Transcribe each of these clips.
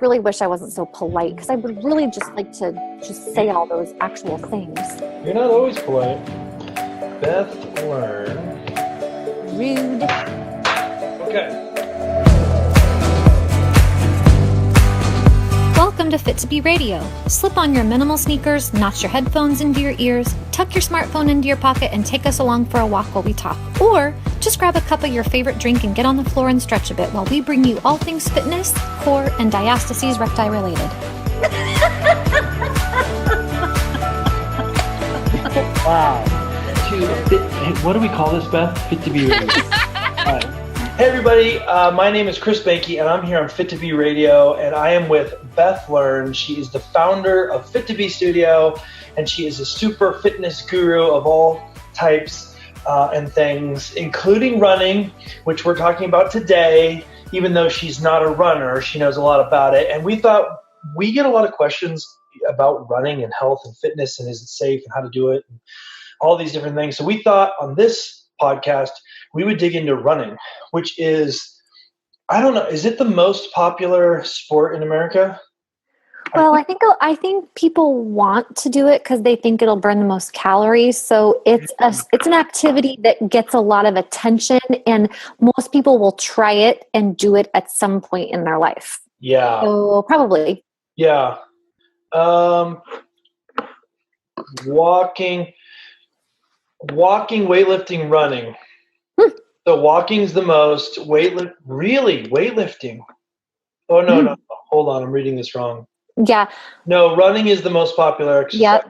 really wish I wasn't so polite, because I would really just like to just say all those actual things. You're not always polite. Beth, learn. Rude. Okay. Welcome to Fit2B Radio. Slip on your minimal sneakers, notch your headphones into your ears, tuck your smartphone into your pocket, and take us along for a walk while we talk. Or just grab a cup of your favorite drink and get on the floor and stretch a bit while we bring you all things fitness, core, and diastasis recti related. Wow. What do we call this, Beth? Fit2B Radio. Hey everybody, my name is Chris Banky and I'm here on Fit2B Radio, and I am with Beth Learn. She is the founder of Fit2B Studio, and she is a super fitness guru of all types and things, including running, which we're talking about today. Even though she's not a runner, she knows a lot about it. And we thought, we get a lot of questions about running and health and fitness, and is it safe and how to do it, and all these different things. So we thought on this podcast, we would dig into running, which is, I don't know, is it the most popular sport in America? Well, I think people want to do it because they think it'll burn the most calories. So it's an activity that gets a lot of attention, and most people will try it and do it at some point in their life. Yeah. So probably. Yeah. Walking, weightlifting, running. So walking's the most, weightlifting. Oh, no. Hold on, I'm reading this wrong. Yeah. No, running is the most popular exercise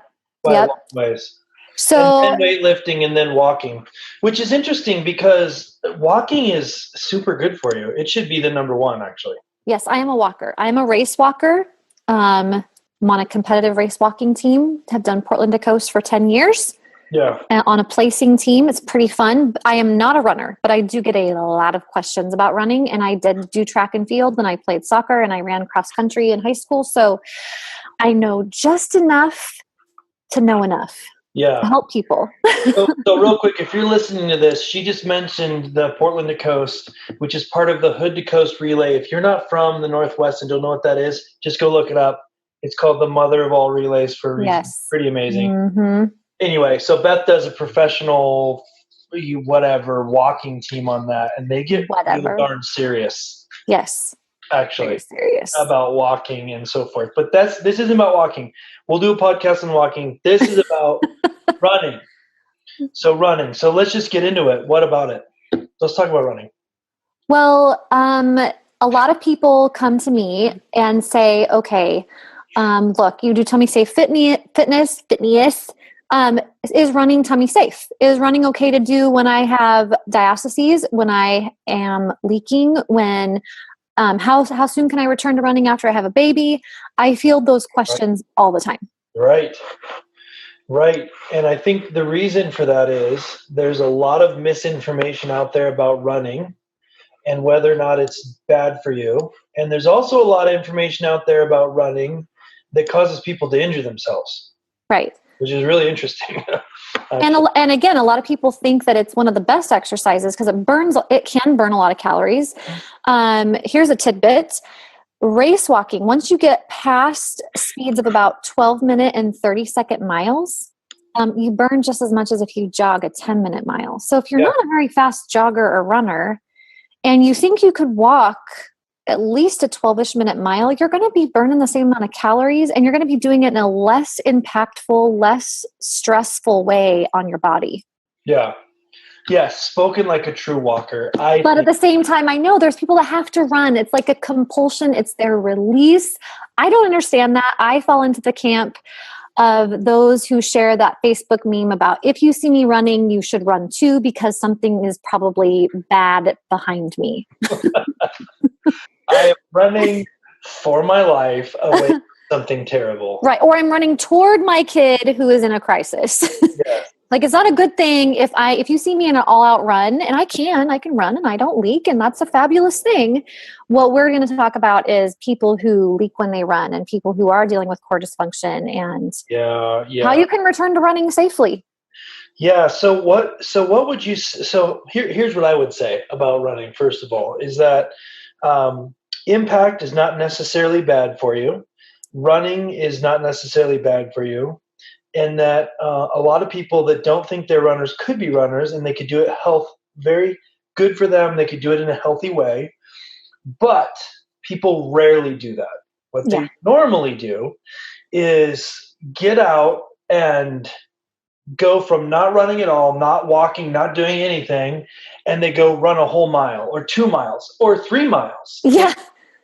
by a long ways. So, and then weightlifting and then walking, which is interesting because walking is super good for you. It should be the number one, actually. Yes, I am a walker. I'm a race walker. I'm on a competitive race walking team. Have done Portland to Coast for 10 years. Yeah. On a placing team. It's pretty fun. I am not a runner, but I do get a lot of questions about running. And I did do track and field, and I played soccer, and I ran cross country in high school. So I know just enough to know enough to help people. So real quick, if you're listening to this, she just mentioned the Portland to Coast, which is part of the Hood to Coast Relay. If you're not from the Northwest and don't know what that is, just go look it up. It's called the mother of all relays for a reason. Yes. Pretty amazing. Mm-hmm. Anyway, so Beth does a professional, walking team on that, and they get really darn serious. Yes. Actually, very serious about walking and so forth. But this isn't about walking. We'll do a podcast on walking. This is about running. So running. So let's just get into it. What about it? Let's talk about running. Well, a lot of people come to me and say, okay, look, you do tummy safe fitness. Is running tummy safe? Is running okay to do when I have diastasis, when I am leaking, when how soon can I return to running after I have a baby? I field those questions all the time. Right. And I think the reason for that is there's a lot of misinformation out there about running and whether or not it's bad for you. And there's also a lot of information out there about running that causes people to injure themselves. Right. Which is really interesting. And again, a lot of people think that it's one of the best exercises because it can burn a lot of calories. Here's a tidbit. Race walking, once you get past speeds of about 12-minute and 30-second miles, you burn just as much as if you jog a 10-minute mile. So if you're not a very fast jogger or runner, and you think you could walk at least a 12-ish minute mile, you're going to be burning the same amount of calories, and you're going to be doing it in a less impactful, less stressful way on your body. Yeah. Yes. Spoken like a true walker. But at the same time, I know there's people that have to run. It's like a compulsion. It's their release. I don't understand that. I fall into the camp of those who share that Facebook meme about, if you see me running, you should run too, because something is probably bad behind me. I am running for my life away from something terrible. Right. Or I'm running toward my kid who is in a crisis. Yes. Like, it's not a good thing if you see me in an all-out run, and I can run and I don't leak, and that's a fabulous thing. What we're going to talk about is people who leak when they run, and people who are dealing with core dysfunction, and how you can return to running safely. Yeah. So what would you? So here's what I would say about running. First of all, is that impact is not necessarily bad for you. Running is not necessarily bad for you. And that a lot of people that don't think they're runners could be runners, and they could do it very good for them. They could do it in a healthy way. But people rarely do that. What they normally do is get out and go from not running at all, not walking, not doing anything, and they go run a whole mile or 2 miles or 3 miles. Yeah.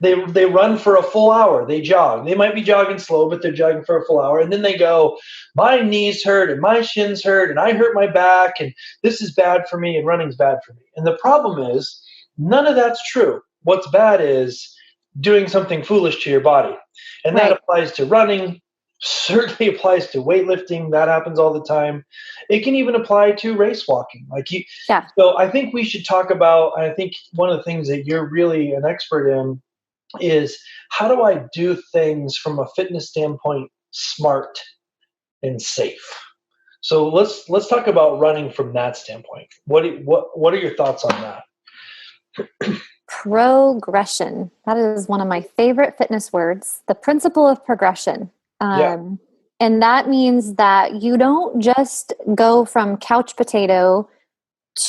They run for a full hour. They jog. They might be jogging slow, but they're jogging for a full hour. And then they go, my knees hurt and my shins hurt and I hurt my back and this is bad for me and running's bad for me. And the problem is none of that's true. What's bad is doing something foolish to your body. And that applies to running, certainly applies to weightlifting. That happens all the time. It can even apply to race walking. So I think we should talk about, I think one of the things that you're really an expert in is how do I do things from a fitness standpoint smart and safe? So let's talk about running from that standpoint. What are your thoughts on that? Progression. That is one of my favorite fitness words. The principle of progression. And that means that you don't just go from couch potato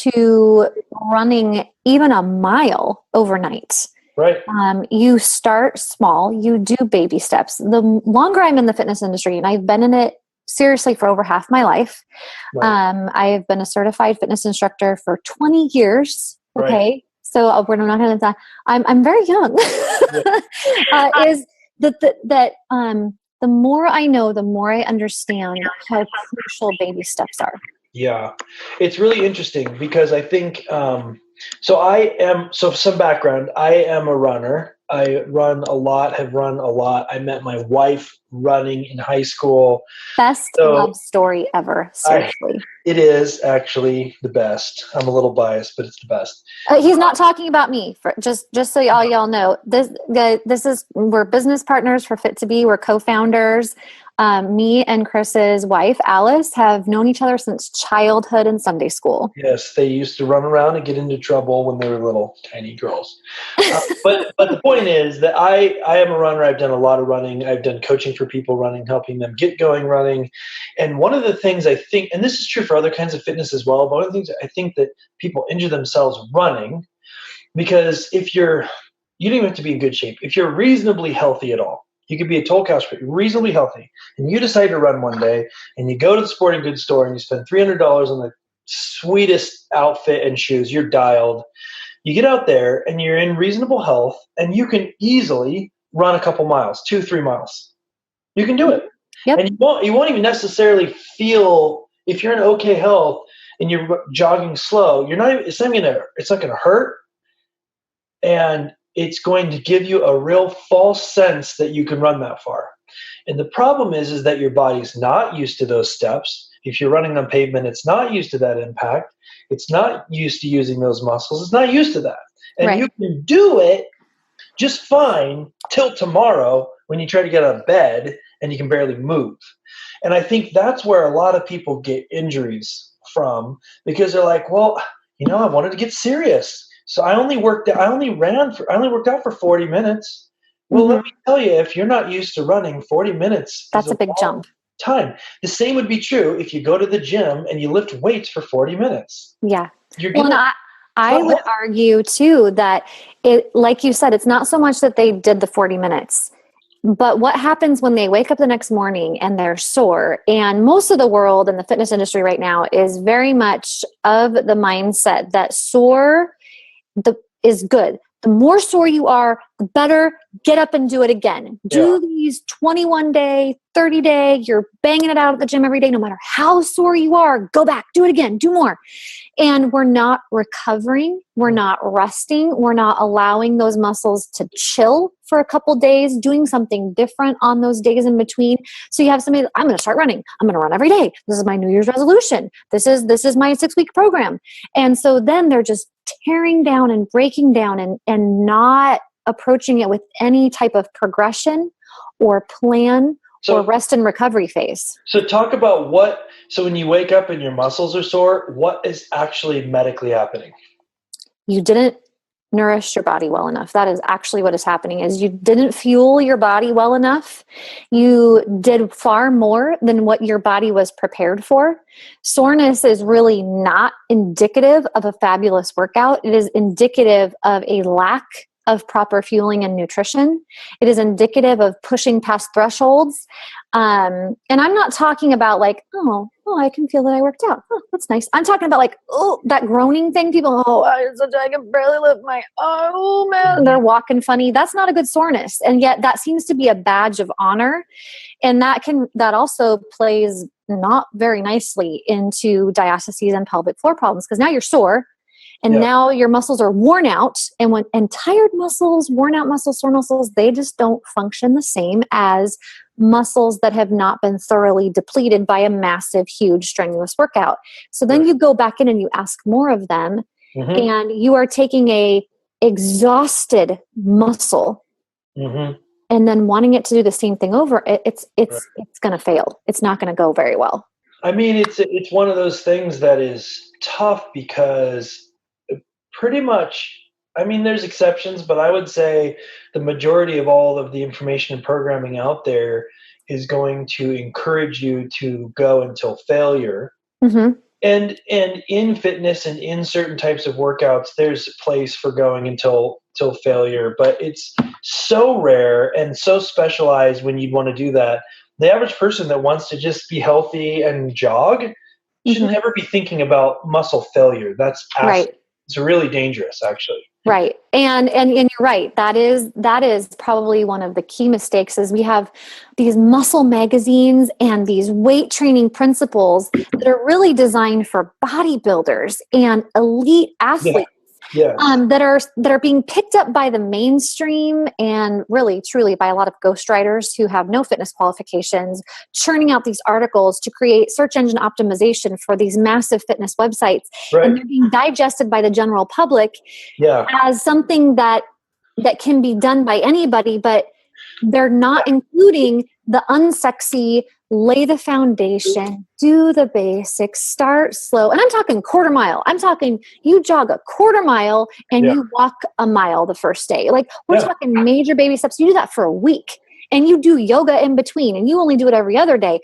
to running even a mile overnight. Right. You start small, you do baby steps. The longer I'm in the fitness industry, and I've been in it seriously for over half my life. I have been a certified fitness instructor for 20 years. Okay. Right. So we're not going to, I'm very young. Is that the more I know, the more I understand how crucial baby steps are. Yeah. It's really interesting because I think, so some background, I am a runner. I have run a lot. I met my wife running in high school. Best love story ever. Seriously. It is actually the best. I'm a little biased, but it's the best. He's not talking about me. Just so y'all know, we're business partners for Fit2B. We're co-founders. Me and Chris's wife, Alice, have known each other since childhood and Sunday school. Yes, they used to run around and get into trouble when they were little tiny girls. But the point is that I am a runner. I've done a lot of running. I've done coaching for people running, helping them get going running. And one of the things I think, and this is true for other kinds of fitness as well, but one of the things I think that people injure themselves running, because you don't even have to be in good shape. If you're reasonably healthy at all, you could be a total couch, but you're reasonably healthy, and you decide to run one day, and you go to the sporting goods store and you spend $300 on the sweetest outfit and shoes. You're dialed. You get out there and you're in reasonable health, and you can easily run a couple miles, 2-3 miles. You can do it. Yep. And you won't even necessarily feel, if you're in okay health and you're jogging slow, it's not going to hurt. And it's going to give you a real false sense that you can run that far. And the problem is that your body's not used to those steps. If you're running on pavement, it's not used to that impact. It's not used to using those muscles. It's not used to that. And you can do it just fine till tomorrow when you try to get out of bed and you can barely move. And I think that's where a lot of people get injuries from, because they're like, well, I wanted to get serious. So I only worked out for 40 minutes. Well, let me tell you, if you're not used to running 40 minutes, that's a big jump. Time. The same would be true if you go to the gym and you lift weights for 40 minutes. Yeah. I would argue too that like you said, it's not so much that they did the 40 minutes, but what happens when they wake up the next morning and they're sore? And most of the world in the fitness industry right now is very much of the mindset that sore is good. The more sore you are, the better. Get up and do it again. Do these 21-day, 30-day, you're banging it out at the gym every day, no matter how sore you are, go back, do it again, do more. And we're not recovering. We're not resting. We're not allowing those muscles to chill for a couple days, doing something different on those days in between. So you have somebody, I'm going to start running. I'm going to run every day. This is my New Year's resolution. This is my 6-week program. And so then they're just tearing down and breaking down and not approaching it with any type of progression or plan or rest and recovery phase. So talk about so when you wake up and your muscles are sore, what is actually medically happening? You didn't nourished your body well enough. That is actually what is happening, is you didn't fuel your body well enough. You did far more than what your body was prepared for. Soreness is really not indicative of a fabulous workout. It is indicative of a lack of proper fueling and nutrition. It is indicative of pushing past thresholds. And I'm not talking about like, oh, I can feel that I worked out. Oh, that's nice. I'm talking about like, oh, that groaning thing. People, I can barely lift my, oh man, they're walking funny. That's not a good soreness. And yet that seems to be a badge of honor. And that also plays not very nicely into diastases and pelvic floor problems, because now you're sore. And now your muscles are worn out, and tired muscles, worn out muscles, sore muscles, they just don't function the same as muscles that have not been thoroughly depleted by a massive, huge, strenuous workout. So then you go back in and you ask more of them, and you are taking a exhausted muscle and then wanting it to do the same thing over. It's going to fail. It's not going to go very well. I mean, it's one of those things that is tough because pretty much, I mean, there's exceptions, but I would say the majority of all of the information and programming out there is going to encourage you to go until failure. And in fitness and in certain types of workouts, there's a place for going until failure, but it's so rare and so specialized when you'd want to do that. The average person that wants to just be healthy and jog should never be thinking about muscle failure. That's right. It's really dangerous, actually. Right. And you're right. That is probably one of the key mistakes, is we have these muscle magazines and these weight training principles that are really designed for bodybuilders and elite athletes. That are being picked up by the mainstream and really truly by a lot of ghostwriters who have no fitness qualifications, churning out these articles to create search engine optimization for these massive fitness websites. And they're being digested by the general public as something that can be done by anybody, but they're not including the unsexy, lay the foundation, do the basics, start slow. And I'm talking quarter mile. I'm talking you jog a quarter mile and you walk a mile the first day. Like we're talking major baby steps. You do that for a week and you do yoga in between and you only do it every other day.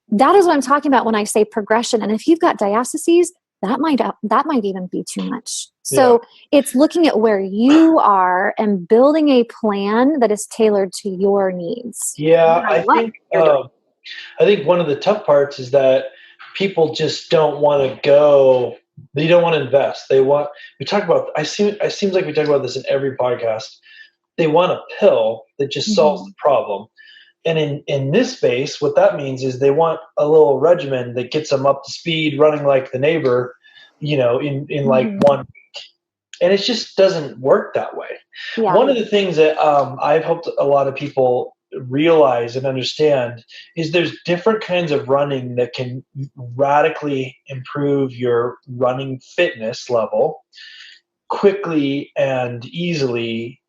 That is what I'm talking about when I say progression. And if you've got diastases, that might even be too much. So it's looking at where you are and building a plan that is tailored to your needs. I think one of the tough parts is that people just don't want to go. They don't want to invest. It seems like we talk about this in every podcast. They want a pill that just solves the problem. And in this space, what that means is they want a little regimen that gets them up to speed, running like the neighbor, in like 1 week. And it just doesn't work that way. One of the things that I've helped a lot of people realize and understand is there's different kinds of running that can radically improve your running fitness level quickly and easily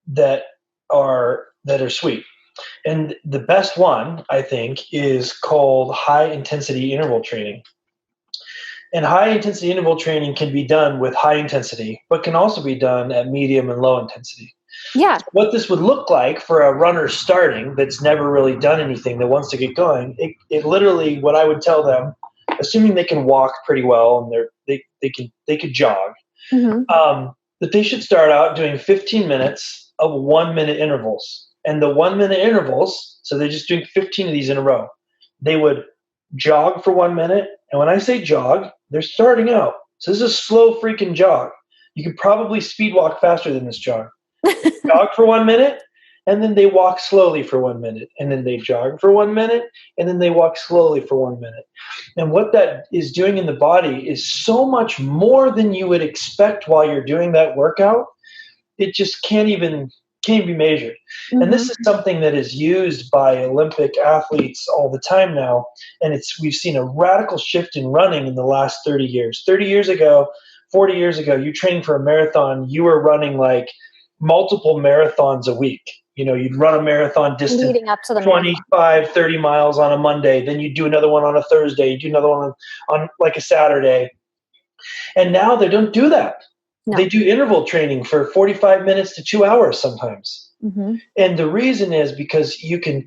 that are sweet. And the best one, I think, is called high intensity interval training. And high intensity interval training can be done with high intensity, but can also be done at medium and low intensity. What this would look like for a runner starting that's never really done anything, that wants to get going, it literally, what I would tell them, assuming they can walk pretty well and they could jog, that they should start out doing 15 minutes of 1 minute intervals. And the 1 minute intervals, so they're just doing 15 of these in a row. They would jog for 1 minute. And when I say jog, they're starting out. So this is a slow freaking jog. You could probably speed walk faster than this jog. Jog for 1 minute, and then they walk slowly for 1 minute. And then they jog for 1 minute, and then they walk slowly for 1 minute. And what that is doing in the body is so much more than you would expect while you're doing that workout. It just can't be measured. And this is something that is used by Olympic athletes all the time now. And we've seen a radical shift in running in the last 30 years. 30 years ago, 40 years ago, you trained for a marathon, you were running like multiple marathons a week. You'd run a marathon distance, leading up to the 25, 30 miles on a Monday. Then you'd do another one on a Thursday. You do another one on like a Saturday. And now they don't do that. No. They do interval training for 45 minutes to 2 hours sometimes. Mm-hmm. And the reason is because you can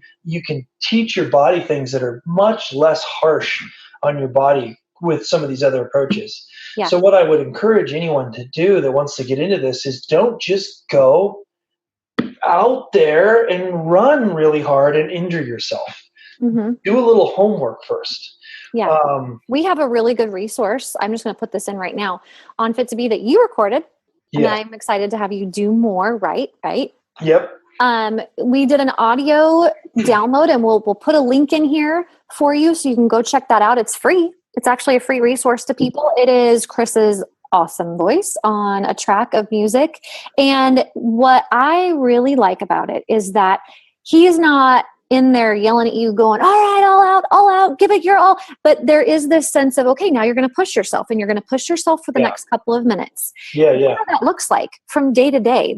teach your body things that are much less harsh on your body with some of these other approaches. Yeah. So what I would encourage anyone to do that wants to get into this is don't just go out there and run really hard and injure yourself. Mm-hmm. Do a little homework first. Yeah. We have a really good resource. I'm just going to put this in right now on Fit2B that you recorded. And I'm excited to have you do more. Right. Yep. We did an audio download, and we'll put a link in here for you so you can go check that out. It's free. It's actually a free resource to people. It is Chris's awesome voice on a track of music. And what I really like about it is that he's not in there yelling at you going, all right, all out, give it your all. But there is this sense of, okay, now you're going to push yourself, and you're going to push yourself for the next couple of minutes. Yeah. What that looks like from day to day.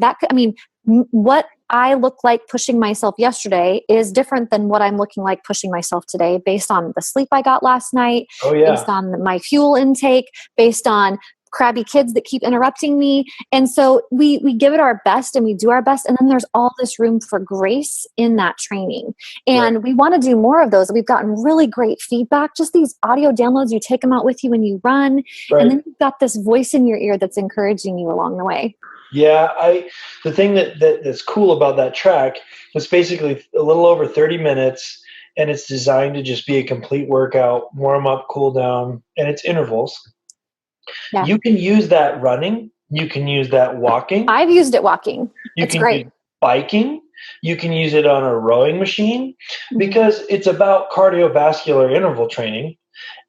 What I look like pushing myself yesterday is different than what I'm looking like pushing myself today, based on the sleep I got last night, based on my fuel intake, based on crabby kids that keep interrupting me. And so we give it our best, and we do our best. And then there's all this room for grace in that training. And we want to do more of those. We've gotten really great feedback. Just these audio downloads, you take them out with you when you run. And then you've got this voice in your ear that's encouraging you along the way. Yeah, the thing that's cool about that track is basically a little over 30 minutes, and it's designed to just be a complete workout, warm up, cool down, and it's intervals. Yeah. You can use that running. You can use that walking. I've used it walking. It's great. Use biking. You can use it on a rowing machine, because it's about cardiovascular interval training.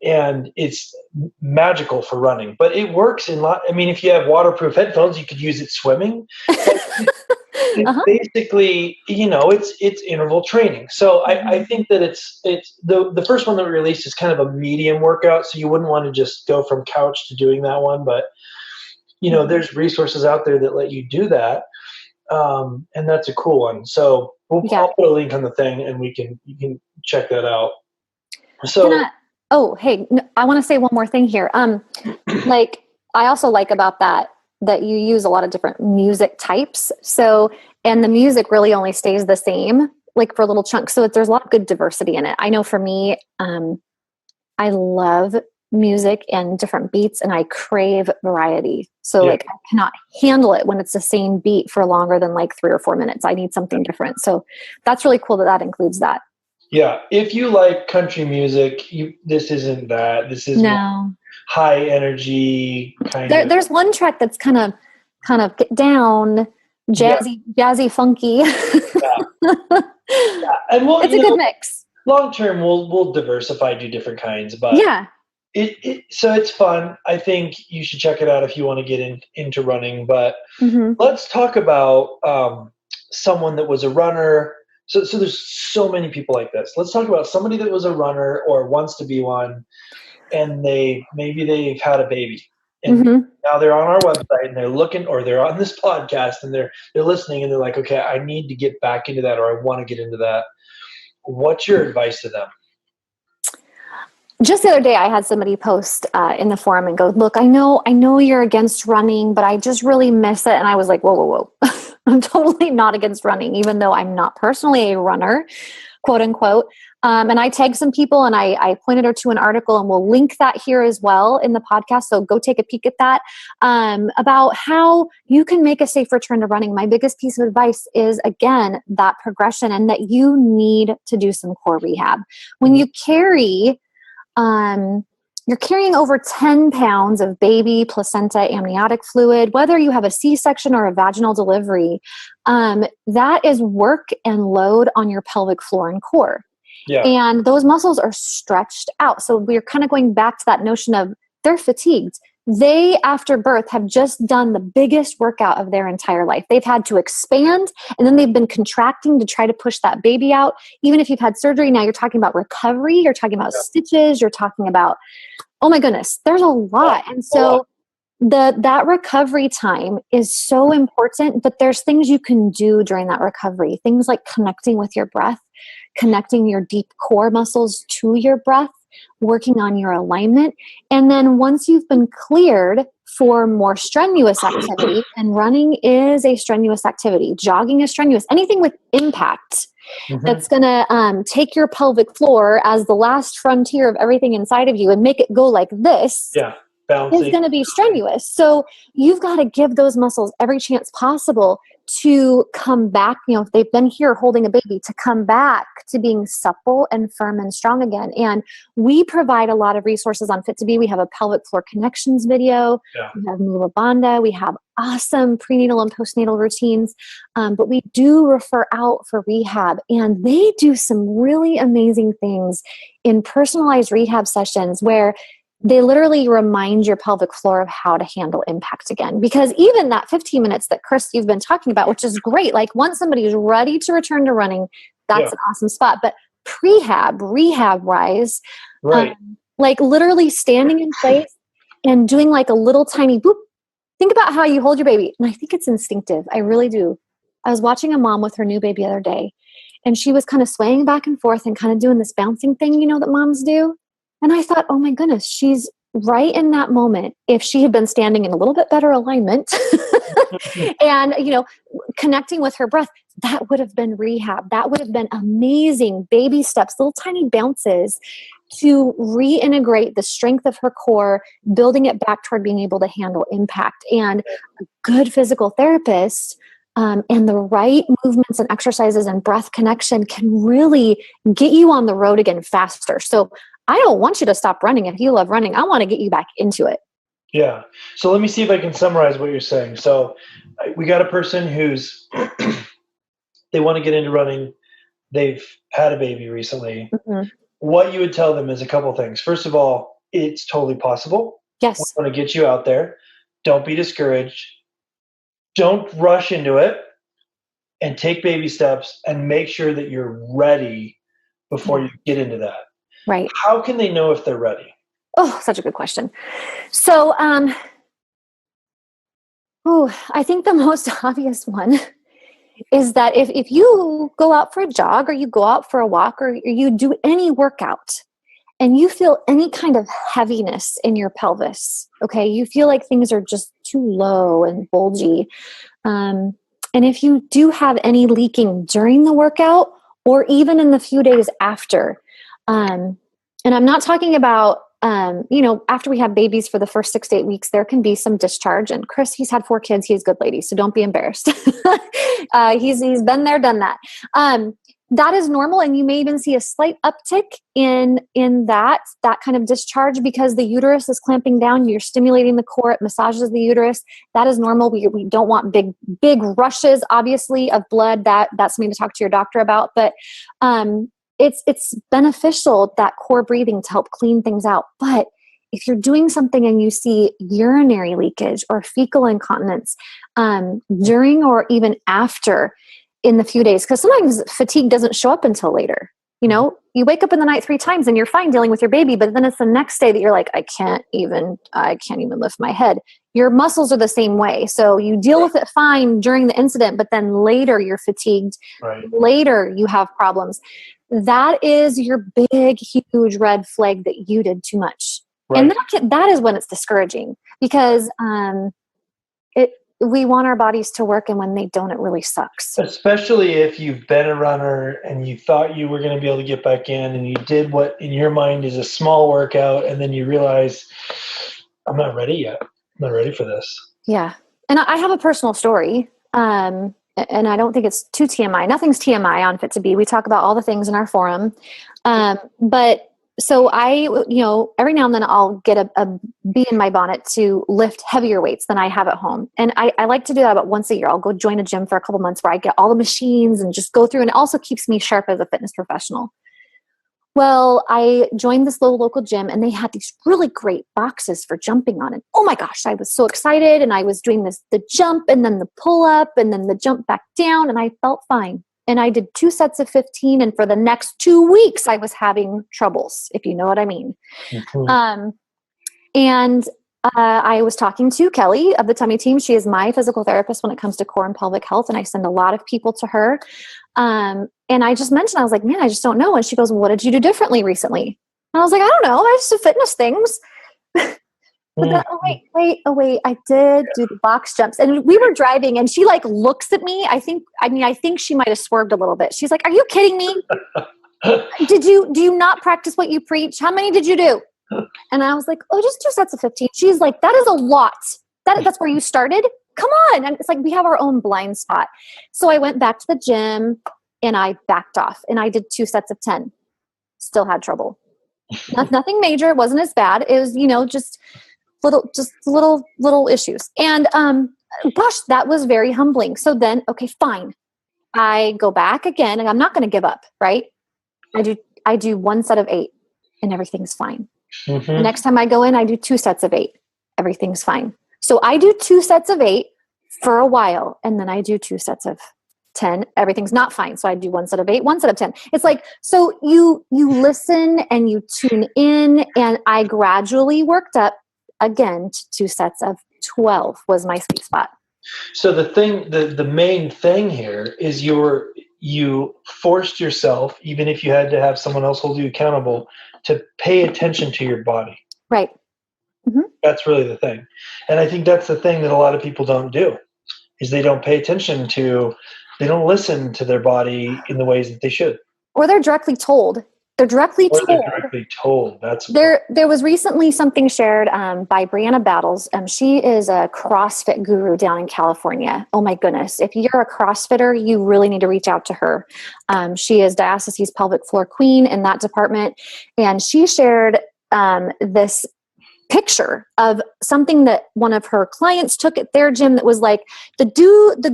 And it's magical for running, but it works if you have waterproof headphones, you could use it swimming. It's basically, it's interval training. So I think that it's the first one that we released is kind of a medium workout. So you wouldn't want to just go from couch to doing that one, but there's resources out there that let you do that. And that's a cool one. So I'll put a link on the thing, and you can check that out. So. I want to say one more thing here. I also like about that you use a lot of different music types. So, and the music really only stays the same, like for little chunks. So there's a lot of good diversity in it. I know for me, I love music and different beats, and I crave variety. So I cannot handle it when it's the same beat for longer than 3 or 4 minutes. I need something different. So that's really cool that includes that. Yeah, if you like country music, this isn't that. This is high energy kind of. There's one track that's kind of get down, jazzy, funky. And it's a good mix. Long term, we'll diversify, do different kinds, but so it's fun. I think you should check it out if you want to get into running. But let's talk about someone that was a runner. So there's so many people like this. Let's talk about somebody that was a runner or wants to be one, and they've had a baby, and now they're on our website and they're looking, or they're on this podcast and they're listening, and they're like, okay, I need to get back into that, or I want to get into that. What's your advice to them? Just the other day, I had somebody post in the forum and go, look, I know you're against running, but I just really miss it. And I was like, whoa. I'm totally not against running, even though I'm not personally a runner, quote unquote. And I tagged some people, and I pointed her to an article, and we'll link that here as well in the podcast. So go take a peek at that, about how you can make a safe return to running. My biggest piece of advice is, again, that progression, and that you need to do some core rehab. When you carry, you're carrying over 10 pounds of baby placenta amniotic fluid, whether you have a C-section or a vaginal delivery, that is work and load on your pelvic floor and core. Yeah. And those muscles are stretched out. So we're kind of going back to that notion of they're fatigued. They, after birth, have just done the biggest workout of their entire life. They've had to expand, and then they've been contracting to try to push that baby out. Even if you've had surgery, now you're talking about recovery, you're talking about stitches, you're talking about, oh my goodness, there's a lot. And so that recovery time is so important, but there's things you can do during that recovery. Things like connecting with your breath, connecting your deep core muscles to your breath, working on your alignment. And then once you've been cleared for more strenuous activity. And running is a strenuous activity. Jogging is strenuous. Anything with impact that's going to take your pelvic floor as the last frontier of everything inside of you and make it go like this. Yeah. Balancing Is going to be strenuous. So you've got to give those muscles every chance possible to come back. If they've been here holding a baby, to come back to being supple and firm and strong again. And we provide a lot of resources on Fit2B. We have a pelvic floor connections video. Yeah. We have Mula Bandha. We have awesome prenatal and postnatal routines. But we do refer out for rehab, and they do some really amazing things in personalized rehab sessions where they literally remind your pelvic floor of how to handle impact again. Because even that 15 minutes that Chris, you've been talking about, which is great. Like once somebody is ready to return to running, that's an awesome spot. But rehab wise, right. Like literally standing in place and doing like a little tiny boop. Think about how you hold your baby. And I think it's instinctive. I really do. I was watching a mom with her new baby the other day, and she was kind of swaying back and forth and kind of doing this bouncing thing, that moms do. And I thought, oh my goodness, she's right in that moment. If she had been standing in a little bit better alignment and, connecting with her breath, that would have been rehab. That would have been amazing. Baby steps, little tiny bounces to reintegrate the strength of her core, building it back toward being able to handle impact. And a good physical therapist and the right movements and exercises and breath connection can really get you on the road again faster. So I don't want you to stop running. If you love running, I want to get you back into it. Yeah. So let me see if I can summarize what you're saying. So we got a person who's, they want to get into running. They've had a baby recently. What you would tell them is a couple things. First of all, it's totally possible. Yes. We want to get you out there. Don't be discouraged. Don't rush into it, and take baby steps and make sure that you're ready before you get into that. Right. How can they know if they're ready? Oh, such a good question. So, I think the most obvious one is that if you go out for a jog or you go out for a walk or you do any workout and you feel any kind of heaviness in your pelvis, okay, you feel like things are just too low and bulgy. And if you do have any leaking during the workout or even in the few days after, and I'm not talking about, after we have babies for the first 6 to 8 weeks, there can be some discharge. And Chris, he's had 4 kids. He's a good lady. So don't be embarrassed. He's been there, done that. That is normal. And you may even see a slight uptick in that kind of discharge because the uterus is clamping down. You're stimulating the core. It massages the uterus. That is normal. We don't want big rushes, obviously, of blood. That's something to talk to your doctor about. But, it's beneficial, that core breathing, to help clean things out. But if you're doing something and you see urinary leakage or fecal incontinence during or even after in the few days, because sometimes fatigue doesn't show up until later. You wake up in the night 3 times and you're fine dealing with your baby, but then it's the next day that you're like, I can't even lift my head. Your muscles are the same way. So you deal with it fine during the incident, but then later you're fatigued. Right. Later you have problems. That is your big, huge red flag that you did too much. Right. And that is when it's discouraging because we want our bodies to work, and when they don't, it really sucks. Especially if you've been a runner and you thought you were going to be able to get back in and you did what in your mind is a small workout, and then you realize, I'm not ready yet. I'm not ready for this. Yeah. And I have a personal story. And I don't think it's too TMI. Nothing's TMI on Fit2B. We talk about all the things in our forum. But so I, every now and then I'll get a bee in my bonnet to lift heavier weights than I have at home. And I like to do that about once a year. I'll go join a gym for a couple months where I get all the machines and just go through. And it also keeps me sharp as a fitness professional. Well, I joined this little local gym and they had these really great boxes for jumping on. And oh my gosh, I was so excited. And I was doing the jump and then the pull up and then the jump back down. And I felt fine. And I did 2 sets of 15. And for the next 2 weeks, I was having troubles, if you know what I mean. Mm-hmm. I was talking to Kelly of the Tummy Team. She is my physical therapist when it comes to core and pelvic health. And I send a lot of people to her. And I just mentioned, I was like, man, I just don't know. And she goes, well, what did you do differently recently? And I was like, I don't know. I just do fitness things. But then, oh wait, I did do the box jumps. And we were driving and she like looks at me. I think she might have swerved a little bit. She's like, are you kidding me? Do you not practice what you preach? How many did you do? And I was like, oh, just 2 sets of 15. She's like, that is a lot. That's where you started? Come on. And it's like, we have our own blind spot. So I went back to the gym and I backed off and I did 2 sets of 10. Still had trouble. Nothing major. It wasn't as bad. It was, just little issues. And, gosh, that was very humbling. So then, okay, fine. I go back again and I'm not going to give up, right? I do 1 set of 8 and everything's fine. Mm-hmm. The next time I go in, I do 2 sets of 8. Everything's fine. So I do 2 sets of 8 for a while. And then I do 2 sets of 10. Everything's not fine. So I do 1 set of 8, 1 set of 10. It's like, so you listen and you tune in, and I gradually worked up again to 2 sets of 12 was my sweet spot. So the main thing here is you forced yourself, even if you had to have someone else hold you accountable, to pay attention to your body. Right. Mm-hmm. That's really the thing. And I think that's the thing that a lot of people don't do, is they don't pay attention to, they don't listen to their body in the ways that they should. Or they're directly told. They're directly told. That's there was recently something shared by Brianna Battles. She is a CrossFit guru down in California. Oh my goodness. If you're a CrossFitter, you really need to reach out to her. She is diastasis pelvic floor queen in that department. And she shared this picture of something that one of her clients took at their gym that was like the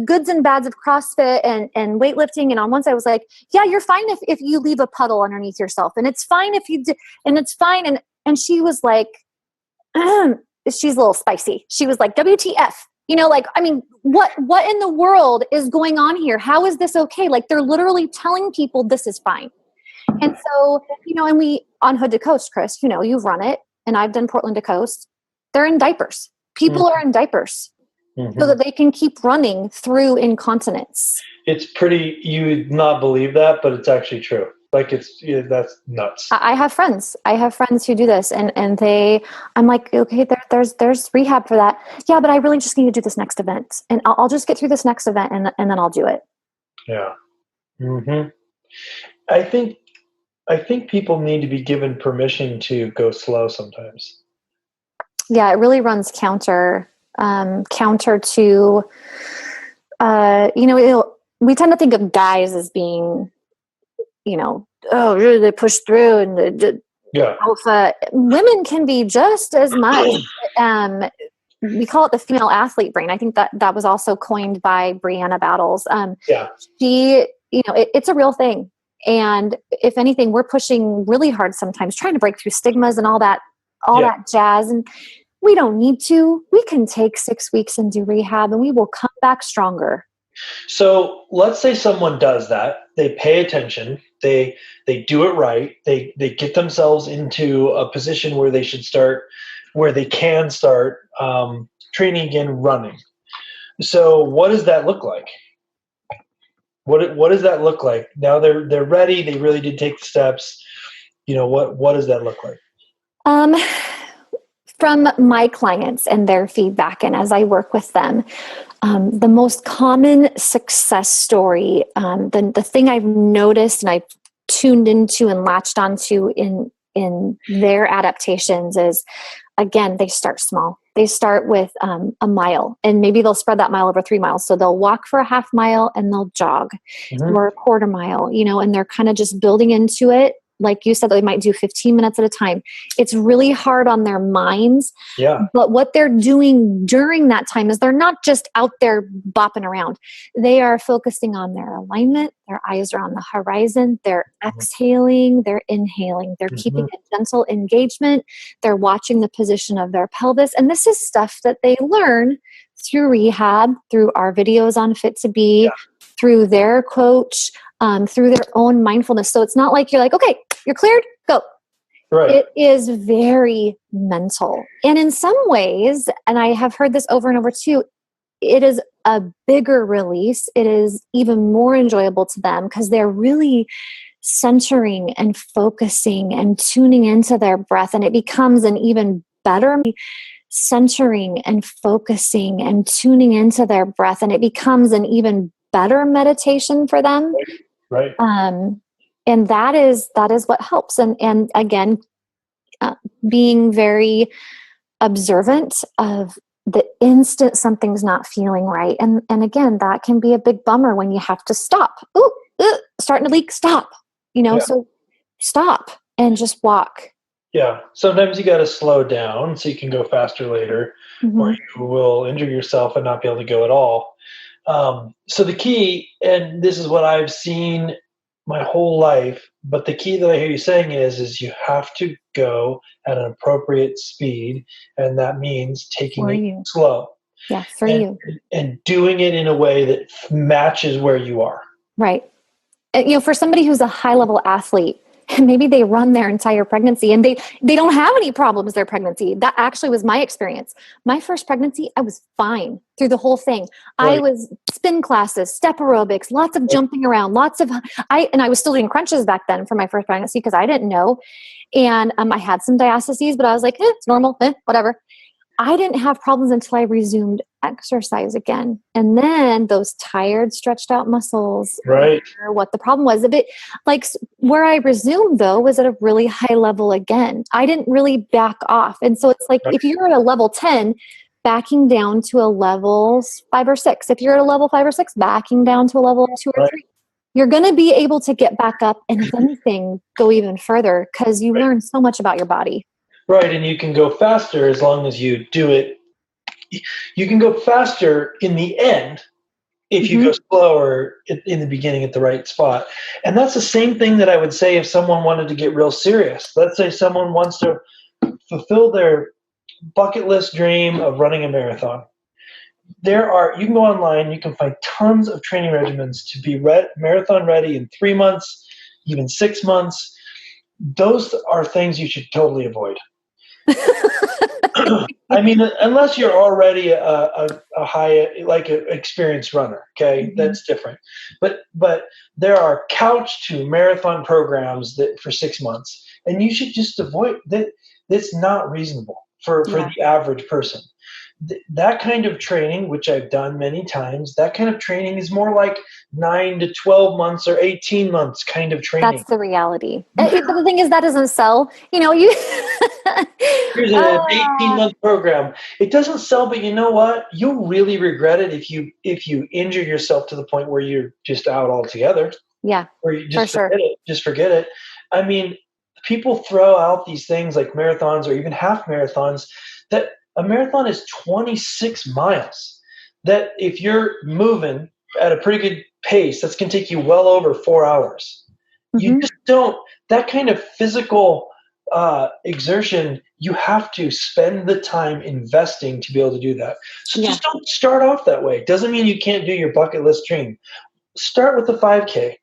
goods and bads of CrossFit and weightlifting. And on one side was like, yeah, you're fine if you leave a puddle underneath yourself, and it's fine if you do, and it's fine. And she was like, she's a little spicy. She was like, WTF, I mean, what in the world is going on here? How is this okay? Like, they're literally telling people this is fine. And so, and we on Hood to Coast, Chris, you've run it. And I've done Portland to Coast, they're in diapers. People are in diapers so that they can keep running through incontinence. It's pretty, you would not believe that, but it's actually true. Like that's nuts. I have friends who do this and I'm like, okay, there's rehab for that. Yeah, but I really just need to do this next event, and I'll just get through this next event and then I'll do it. Yeah. Mm-hmm. I think people need to be given permission to go slow sometimes. Yeah, it really runs counter to, we tend to think of guys as being, really they push through and alpha. Women can be just as much. We call it the female athlete brain. I think that was also coined by Brianna Battles. She, it's a real thing. And if anything, we're pushing really hard sometimes, trying to break through stigmas and all that jazz. And we don't need to. We can take 6 weeks and do rehab, and we will come back stronger. So let's say someone does that. They pay attention. They do it right. They get themselves into a position where they can start training again, running. So what does that look like? What does that look like? Now they're ready. They really did take the steps. What does that look like? From my clients and their feedback, and as I work with them, the most common success story, the thing I've noticed and I've tuned into and latched onto in their adaptations is, again, they start small. They start with a mile, and maybe they'll spread that mile over 3 miles. So they'll walk for a half mile and they'll jog or a quarter mile, and they're kind of just building into it. Like you said, they might do 15 minutes at a time. It's really hard on their minds. Yeah. But what they're doing during that time is they're not just out there bopping around. They are focusing on their alignment. Their eyes are on the horizon. They're exhaling. They're inhaling. They're keeping a gentle engagement. They're watching the position of their pelvis. And this is stuff that they learn through rehab, through our videos on Fit2B, through their coach, through their own mindfulness. So it's not like you're like, okay, you're cleared, go. Right. It is very mental. And in some ways, and I have heard this over and over too, it is a bigger release. It is even more enjoyable to them because they're really centering and focusing and tuning into their breath. And it becomes an even better centering and focusing and tuning into their breath, and it becomes an even better meditation for them. Right. And that is what helps. And again, being very observant of the instant something's not feeling right. And again, that can be a big bummer when you have to stop. Ooh, starting to leak, stop. So stop and just walk. Yeah. Sometimes you got to slow down so you can go faster later, or you will injure yourself and not be able to go at all. So the key, and this is what I've seen my whole life, but the key that I hear you saying is you have to go at an appropriate speed, and that means taking it slow. Yeah, for you. And doing it in a way that matches where you are. Right. For somebody who's a high-level athlete, and maybe they run their entire pregnancy and they don't have any problems their pregnancy. That actually was my experience. My first pregnancy, I was fine through the whole thing. Right. I was spin classes, step aerobics, lots of jumping around, I was still doing crunches back then for my first pregnancy because I didn't know. And I had some diastasis, but I was like, it's normal, whatever. I didn't have problems until I resumed exercise again. And then those tired, stretched out muscles, right? What the problem was. A bit like where I resumed though was at a really high level again. I didn't really back off. And so it's like, if you're at a level 10, backing down to a level 5 or 6. If you're at a level 5 or 6, backing down to a level 2 or 3. You're going to be able to get back up and if anything, go even further because you learn so much about your body. Right, and you can go faster as long as you do it. You can go faster in the end if you go slower in the beginning at the right spot. And that's the same thing that I would say if someone wanted to get real serious. Let's say someone wants to fulfill their bucket list dream of running a marathon. You can go online, you can find tons of training regimens to be marathon ready in 3 months, even 6 months. Those are things you should totally avoid. I mean, unless you're already a high, like an experienced runner, okay, that's different. But there are couch to marathon programs that for 6 months, and you should just avoid that. That's not reasonable for the average person. That kind of training, which I've done many times, that kind of training is more like 9 to 12 months or 18 months kind of training. That's the reality. But the thing is, that doesn't sell. Here's an 18-month program. It doesn't sell, but you know what? You'll really regret it if you injure yourself to the point where you're just out altogether. Yeah, or you just forget it. I mean, people throw out these things like marathons or even half marathons. That a marathon is 26 miles. That if you're moving at a pretty good pace, that's going to take you well over 4 hours. You just don't. That kind of physical exertion, you have to spend the time investing to be able to do that. So just don't start off that way. It doesn't mean you can't do your bucket list dream. Start with the 5K.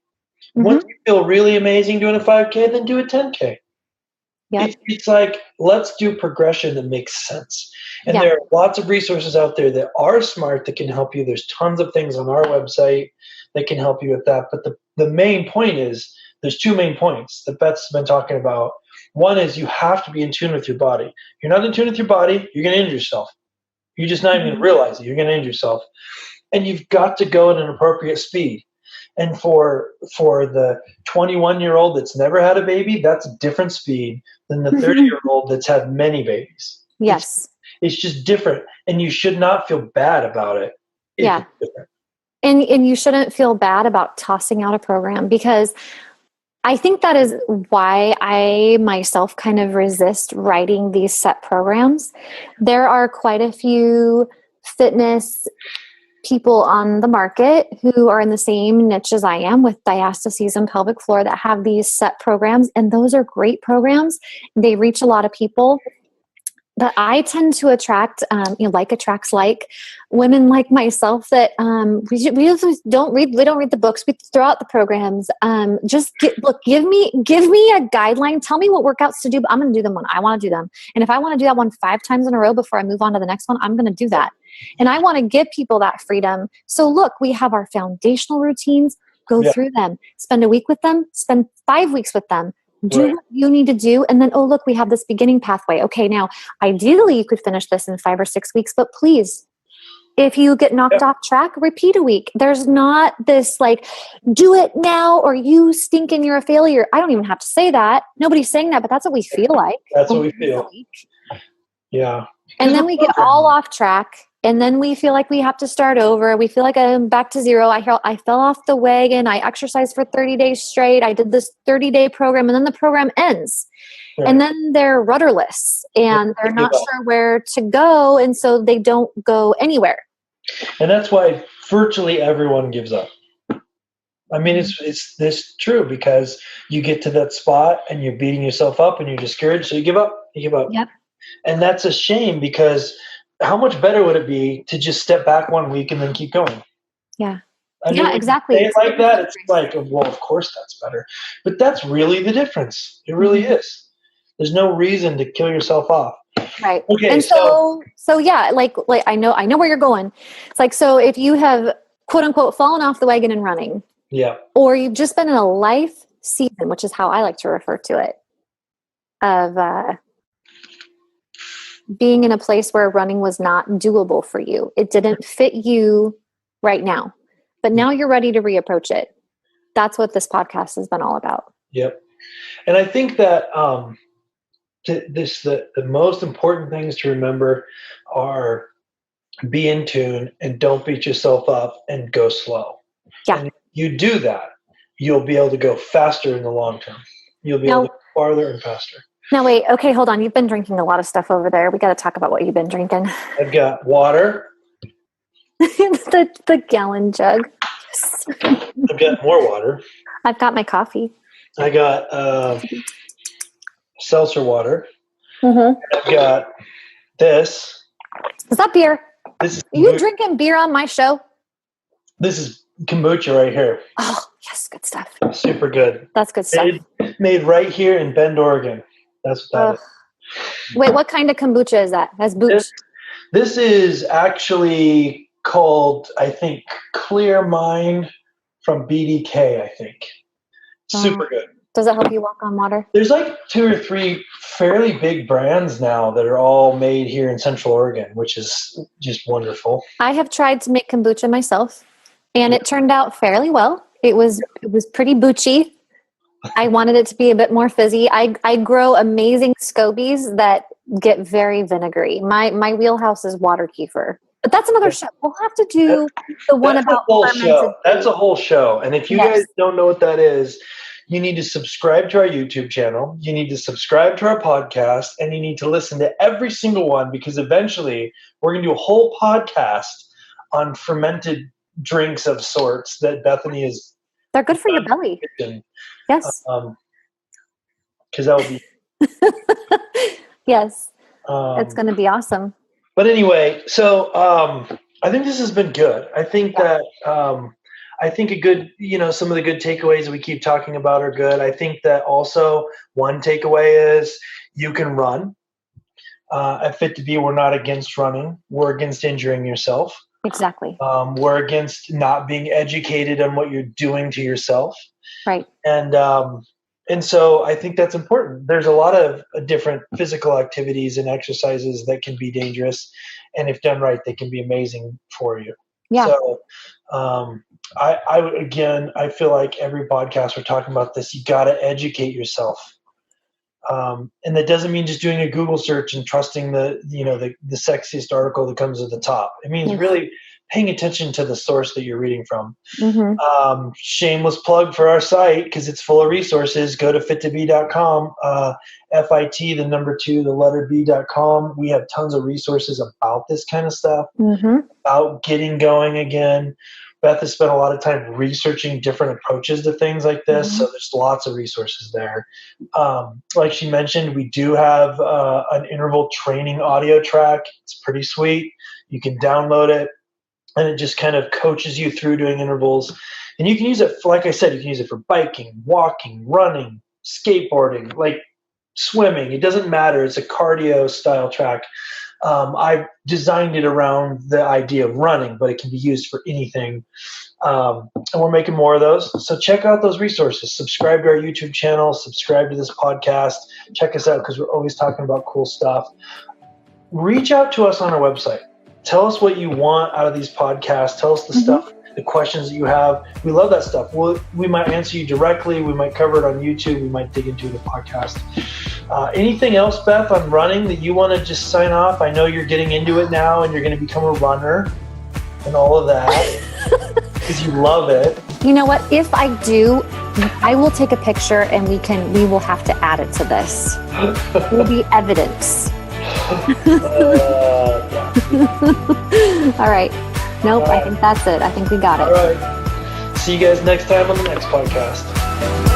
Once you feel really amazing doing a 5K, then do a 10K. Yep. It's like, let's do progression that makes sense. And there are lots of resources out there that are smart that can help you. There's tons of things on our website that can help you with that. But the main point is, there's 2 main points that Beth's been talking about. One is you have to be in tune with your body. If you're not in tune with your body, you're going to injure yourself. You're just not even going to realize it. You're going to injure yourself. And you've got to go at an appropriate speed. And for the 21-year-old that's never had a baby, that's a different speed than the 30-year-old that's had many babies. Yes. It's just different. And you should not feel bad about it. It's different. And you shouldn't feel bad about tossing out a program, because I think that is why I myself kind of resist writing these set programs. There are quite a few fitness people on the market who are in the same niche as I am with diastasis and pelvic floor that have these set programs. And those are great programs. They reach a lot of people. But I tend to attract, like attracts like, women like myself that we don't read the books. We throw out the programs. Give me a guideline. Tell me what workouts to do. But I'm going to do them when I want to do them. And if I want to do that one 5 times in a row before I move on to the next one, I'm going to do that. And I want to give people that freedom. So look, we have our foundational routines. Go through them. Spend a week with them. Spend 5 weeks with them. Do what you need to do. And then, oh, look, we have this beginning pathway. Okay, now, ideally, you could finish this in 5 or 6 weeks, but please, if you get knocked off track, repeat a week. There's not this like, do it now or you stink and you're a failure. I don't even have to say that. Nobody's saying that, but that's what we feel like. That's what we feel. Yeah. And then we get all off track. And then we feel like we have to start over. We feel like I'm back to zero. I fell off the wagon. I exercised for 30 days straight. I did this 30-day program, and then the program ends. Right. And then they're rudderless, and they're not sure where to go, and so they don't go anywhere. And that's why virtually everyone gives up. I mean, it's this true, because you get to that spot and you're beating yourself up and you're discouraged, so you give up. You give up. Yep. And that's a shame, because how much better would it be to just step back 1 week and then keep going? Yeah. I mean, exactly. It's like that. It's like, well, of course that's better. But that's really the difference. It really is. There's no reason to kill yourself off. Right. Okay. And so yeah, like I know where you're going. It's like, so if you have quote unquote fallen off the wagon and running, yeah, or you've just been in a life season, which is how I like to refer to it, of being in a place where running was not doable for you. It didn't fit you right now, but now you're ready to reapproach it. That's what this podcast has been all about. Yep. And I think that the most important things to remember are be in tune and don't beat yourself up and go slow. Yeah. And if you do that, you'll be able to go faster in the long term. You'll be able to go farther and faster. Now, wait, okay, hold on. You've been drinking a lot of stuff over there. We got to talk about what you've been drinking. I've got water. the gallon jug. Yes. I've got more water. I've got my coffee. I got seltzer water. Mm-hmm. I've got this. Is that beer? This is Are you drinking beer on my show? This is kombucha right here. Oh, yes, good stuff. Super good. That's good stuff. Made right here in Bend, Oregon. That's what that is. Wait, what kind of kombucha is that? That's booch. This is actually called, I think, Clear Mind from BDK, I think. Super good. Does it help you walk on water? There's like 2 or 3 fairly big brands now that are all made here in Central Oregon, which is just wonderful. I have tried to make kombucha myself, and it turned out fairly well. It was pretty boochy. I wanted it to be a bit more fizzy. I grow amazing scobies that get very vinegary. My wheelhouse is water kefir. But that's another show. We'll have to do the one about fermented. That's a whole show. And if you guys don't know what that is, you need to subscribe to our YouTube channel. You need to subscribe to our podcast, and you need to listen to every single one, because eventually we're going to do a whole podcast on fermented drinks of sorts that Bethany is. They're good for your belly. Yes. Because that would be. Yes. It's going to be awesome. But anyway, so I think this has been good. I think that I think a good, some of the good takeaways that we keep talking about are good. I think that also one takeaway is you can run. At Fit2B, we're not against running. We're against injuring yourself. Exactly. We're against not being educated on what you're doing to yourself. Right. And so I think that's important. There's a lot of different physical activities and exercises that can be dangerous, and if done right, they can be amazing for you. Yeah. So I feel like every podcast we're talking about this, you got to educate yourself. And that doesn't mean just doing a Google search and trusting the sexiest article that comes at the top. It means really paying attention to the source that you're reading from. Mm-hmm. Shameless plug for our site, because it's full of resources. Go to fit2b.com, FIT, the number 2, the letter B.com. We have tons of resources about this kind of stuff, about getting going again. Beth has spent a lot of time researching different approaches to things like this, so there's lots of resources there. Like she mentioned, we do have an interval training audio track. It's pretty sweet. You can download it, and it just kind of coaches you through doing intervals. And you can use it, like I said, you can use it for biking, walking, running, skateboarding, like swimming. It doesn't matter. It's a cardio style track. I've designed it around the idea of running, but it can be used for anything. And we're making more of those. So check out those resources. Subscribe to our YouTube channel. Subscribe to this podcast. Check us out because we're always talking about cool stuff. Reach out to us on our website. Tell us what you want out of these podcasts. Tell us the stuff, the questions that you have. We love that stuff. We might answer you directly. We might cover it on YouTube. We might dig into the podcast. Anything else, Beth, on running that you want to just sign off? I know you're getting into it now and you're going to become a runner and all of that because you love it. You know what? If I do, I will take a picture and we will have to add it to this. It will be evidence. All right. Nope, I think that's it. I think we got it. All right. See you guys next time on the next podcast.